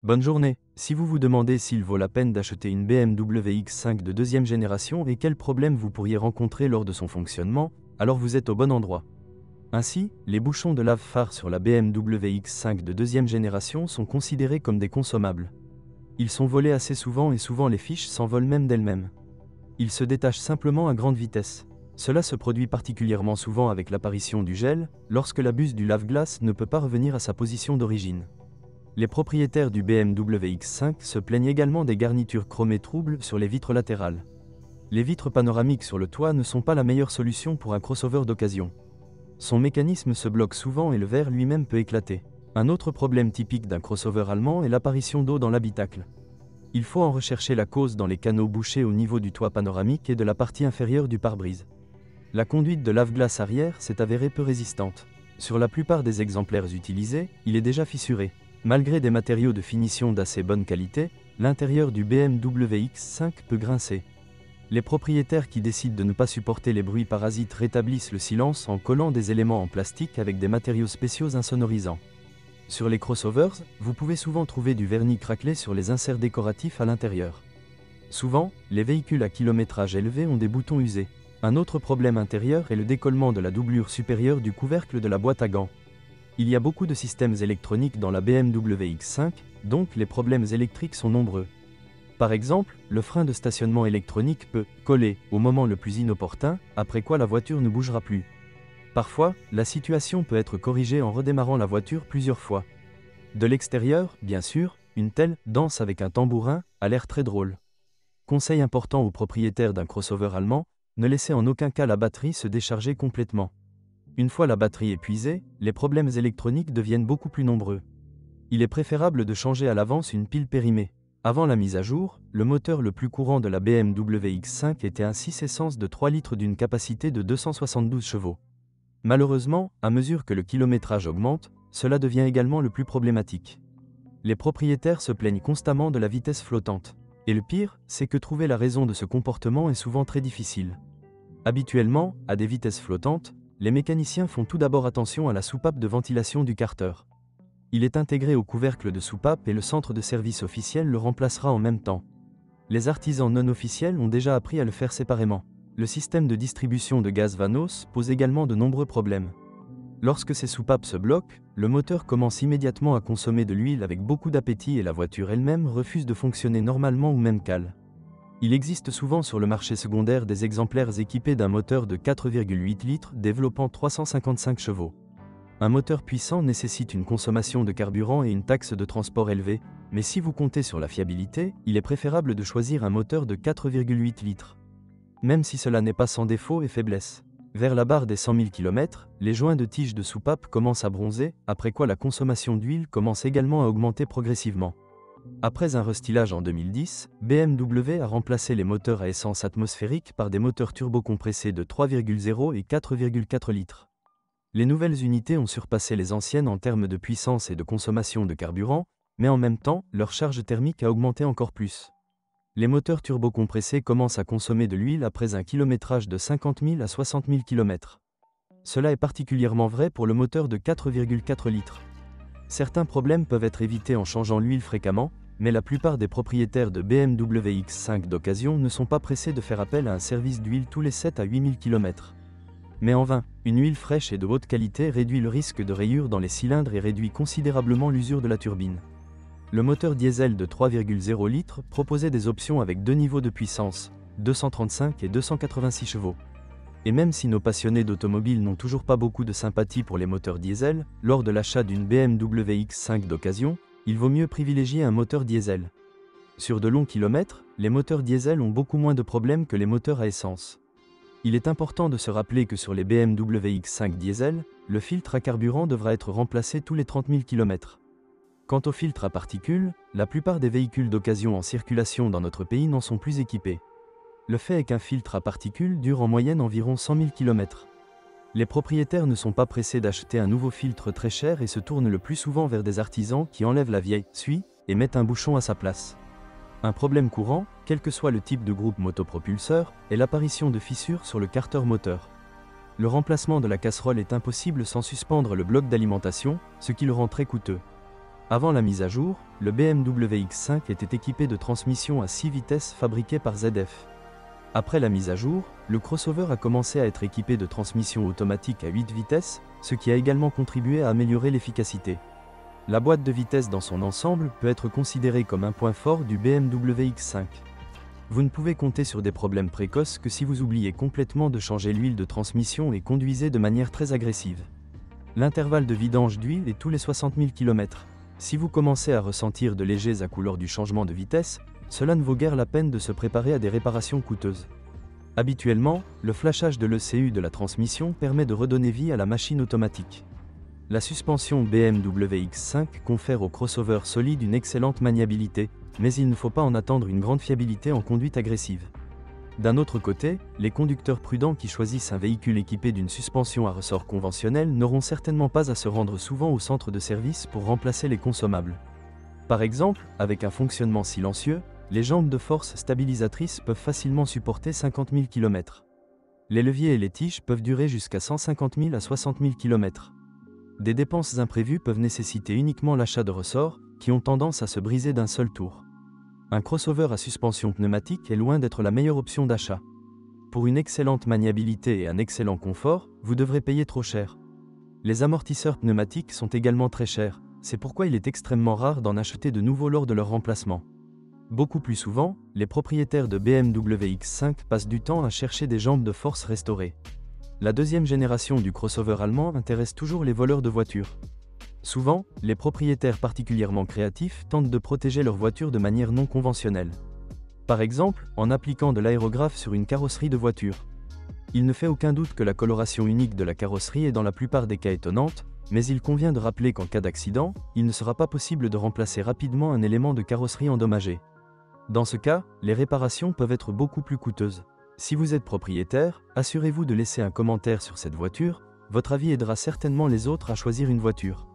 Bonne journée. Si vous vous demandez s'il vaut la peine d'acheter une BMW X5 de deuxième génération et quels problèmes vous pourriez rencontrer lors de son fonctionnement, alors vous êtes au bon endroit. Ainsi, les bouchons de lave-phare sur la BMW X5 de deuxième génération sont considérés comme des consommables. Ils sont volés assez souvent et souvent les fiches s'envolent même d'elles-mêmes. Ils se détachent simplement à grande vitesse. Cela se produit particulièrement souvent avec l'apparition du gel, lorsque la buse du lave-glace ne peut pas revenir à sa position d'origine. Les propriétaires du BMW X5 se plaignent également des garnitures chromées troubles sur les vitres latérales. Les vitres panoramiques sur le toit ne sont pas la meilleure solution pour un crossover d'occasion. Son mécanisme se bloque souvent et le verre lui-même peut éclater. Un autre problème typique d'un crossover allemand est l'apparition d'eau dans l'habitacle. Il faut en rechercher la cause dans les canaux bouchés au niveau du toit panoramique et de la partie inférieure du pare-brise. La conduite de lave-glace arrière s'est avérée peu résistante. Sur la plupart des exemplaires utilisés, il est déjà fissuré. Malgré des matériaux de finition d'assez bonne qualité, l'intérieur du BMW X5 peut grincer. Les propriétaires qui décident de ne pas supporter les bruits parasites rétablissent le silence en collant des éléments en plastique avec des matériaux spéciaux insonorisants. Sur les crossovers, vous pouvez souvent trouver du vernis craquelé sur les inserts décoratifs à l'intérieur. Souvent, les véhicules à kilométrage élevé ont des boutons usés. Un autre problème intérieur est le décollement de la doublure supérieure du couvercle de la boîte à gants. Il y a beaucoup de systèmes électroniques dans la BMW X5, donc les problèmes électriques sont nombreux. Par exemple, le frein de stationnement électronique peut coller au moment le plus inopportun, après quoi la voiture ne bougera plus. Parfois, la situation peut être corrigée en redémarrant la voiture plusieurs fois. De l'extérieur, bien sûr, une telle danse avec un tambourin a l'air très drôle. Conseil important aux propriétaires d'un crossover allemand, ne laissez en aucun cas la batterie se décharger complètement. Une fois la batterie épuisée, les problèmes électroniques deviennent beaucoup plus nombreux. Il est préférable de changer à l'avance une pile périmée. Avant la mise à jour, le moteur le plus courant de la BMW X5 était un 6 essence de 3 litres d'une capacité de 272 chevaux. Malheureusement, à mesure que le kilométrage augmente, cela devient également le plus problématique. Les propriétaires se plaignent constamment de la vitesse flottante. Et le pire, c'est que trouver la raison de ce comportement est souvent très difficile. Habituellement, à des vitesses flottantes, les mécaniciens font tout d'abord attention à la soupape de ventilation du carter. Il est intégré au couvercle de soupape et le centre de service officiel le remplacera en même temps. Les artisans non officiels ont déjà appris à le faire séparément. Le système de distribution de gaz Vanos pose également de nombreux problèmes. Lorsque ces soupapes se bloquent, le moteur commence immédiatement à consommer de l'huile avec beaucoup d'appétit et la voiture elle-même refuse de fonctionner normalement ou même cale. Il existe souvent sur le marché secondaire des exemplaires équipés d'un moteur de 4,8 litres développant 355 chevaux. Un moteur puissant nécessite une consommation de carburant et une taxe de transport élevée, mais si vous comptez sur la fiabilité, il est préférable de choisir un moteur de 4,8 litres. Même si cela n'est pas sans défaut et faiblesse. Vers la barre des 100 000 km, les joints de tige de soupape commencent à bronzer, après quoi la consommation d'huile commence également à augmenter progressivement. Après un restylage en 2010, BMW a remplacé les moteurs à essence atmosphérique par des moteurs turbocompressés de 3,0 et 4,4 litres. Les nouvelles unités ont surpassé les anciennes en termes de puissance et de consommation de carburant, mais en même temps, leur charge thermique a augmenté encore plus. Les moteurs turbocompressés commencent à consommer de l'huile après un kilométrage de 50 000 à 60 000 km. Cela est particulièrement vrai pour le moteur de 4,4 litres. Certains problèmes peuvent être évités en changeant l'huile fréquemment, mais la plupart des propriétaires de BMW X5 d'occasion ne sont pas pressés de faire appel à un service d'huile tous les 7 à 8 000 km. Mais en vain, une huile fraîche et de haute qualité réduit le risque de rayures dans les cylindres et réduit considérablement l'usure de la turbine. Le moteur diesel de 3,0 litres proposait des options avec deux niveaux de puissance, 235 et 286 chevaux. Et même si nos passionnés d'automobile n'ont toujours pas beaucoup de sympathie pour les moteurs diesel, lors de l'achat d'une BMW X5 d'occasion, il vaut mieux privilégier un moteur diesel. Sur de longs kilomètres, les moteurs diesel ont beaucoup moins de problèmes que les moteurs à essence. Il est important de se rappeler que sur les BMW X5 diesel, le filtre à carburant devra être remplacé tous les 30 000 km. Quant au filtre à particules, la plupart des véhicules d'occasion en circulation dans notre pays n'en sont plus équipés. Le fait est qu'un filtre à particules dure en moyenne environ 100 000 km. Les propriétaires ne sont pas pressés d'acheter un nouveau filtre très cher et se tournent le plus souvent vers des artisans qui enlèvent la vieille suie et mettent un bouchon à sa place. Un problème courant, quel que soit le type de groupe motopropulseur, est l'apparition de fissures sur le carter moteur. Le remplacement de la casserole est impossible sans suspendre le bloc d'alimentation, ce qui le rend très coûteux. Avant la mise à jour, le BMW X5 était équipé de transmission à 6 vitesses fabriquée par ZF. Après la mise à jour, le crossover a commencé à être équipé de transmission automatique à 8 vitesses, ce qui a également contribué à améliorer l'efficacité. La boîte de vitesse dans son ensemble peut être considérée comme un point fort du BMW X5. Vous ne pouvez compter sur des problèmes précoces que si vous oubliez complètement de changer l'huile de transmission et conduisez de manière très agressive. L'intervalle de vidange d'huile est tous les 60 000 km. Si vous commencez à ressentir de légers à-coups lors du changement de vitesse, cela ne vaut guère la peine de se préparer à des réparations coûteuses. Habituellement, le flashage de l'ECU de la transmission permet de redonner vie à la machine automatique. La suspension BMW X5 confère au crossover solide une excellente maniabilité, mais il ne faut pas en attendre une grande fiabilité en conduite agressive. D'un autre côté, les conducteurs prudents qui choisissent un véhicule équipé d'une suspension à ressort conventionnelle n'auront certainement pas à se rendre souvent au centre de service pour remplacer les consommables. Par exemple, avec un fonctionnement silencieux, les jambes de force stabilisatrices peuvent facilement supporter 50 000 km. Les leviers et les tiges peuvent durer jusqu'à 150 000 à 60 000 km. Des dépenses imprévues peuvent nécessiter uniquement l'achat de ressorts, qui ont tendance à se briser d'un seul tour. Un crossover à suspension pneumatique est loin d'être la meilleure option d'achat. Pour une excellente maniabilité et un excellent confort, vous devrez payer trop cher. Les amortisseurs pneumatiques sont également très chers, c'est pourquoi il est extrêmement rare d'en acheter de nouveaux lors de leur remplacement. Beaucoup plus souvent, les propriétaires de BMW X5 passent du temps à chercher des jambes de force restaurées. La deuxième génération du crossover allemand intéresse toujours les voleurs de voitures. Souvent, les propriétaires particulièrement créatifs tentent de protéger leur voiture de manière non conventionnelle. Par exemple, en appliquant de l'aérographe sur une carrosserie de voiture. Il ne fait aucun doute que la coloration unique de la carrosserie est dans la plupart des cas étonnante, mais il convient de rappeler qu'en cas d'accident, il ne sera pas possible de remplacer rapidement un élément de carrosserie endommagé. Dans ce cas, les réparations peuvent être beaucoup plus coûteuses. Si vous êtes propriétaire, assurez-vous de laisser un commentaire sur cette voiture, votre avis aidera certainement les autres à choisir une voiture.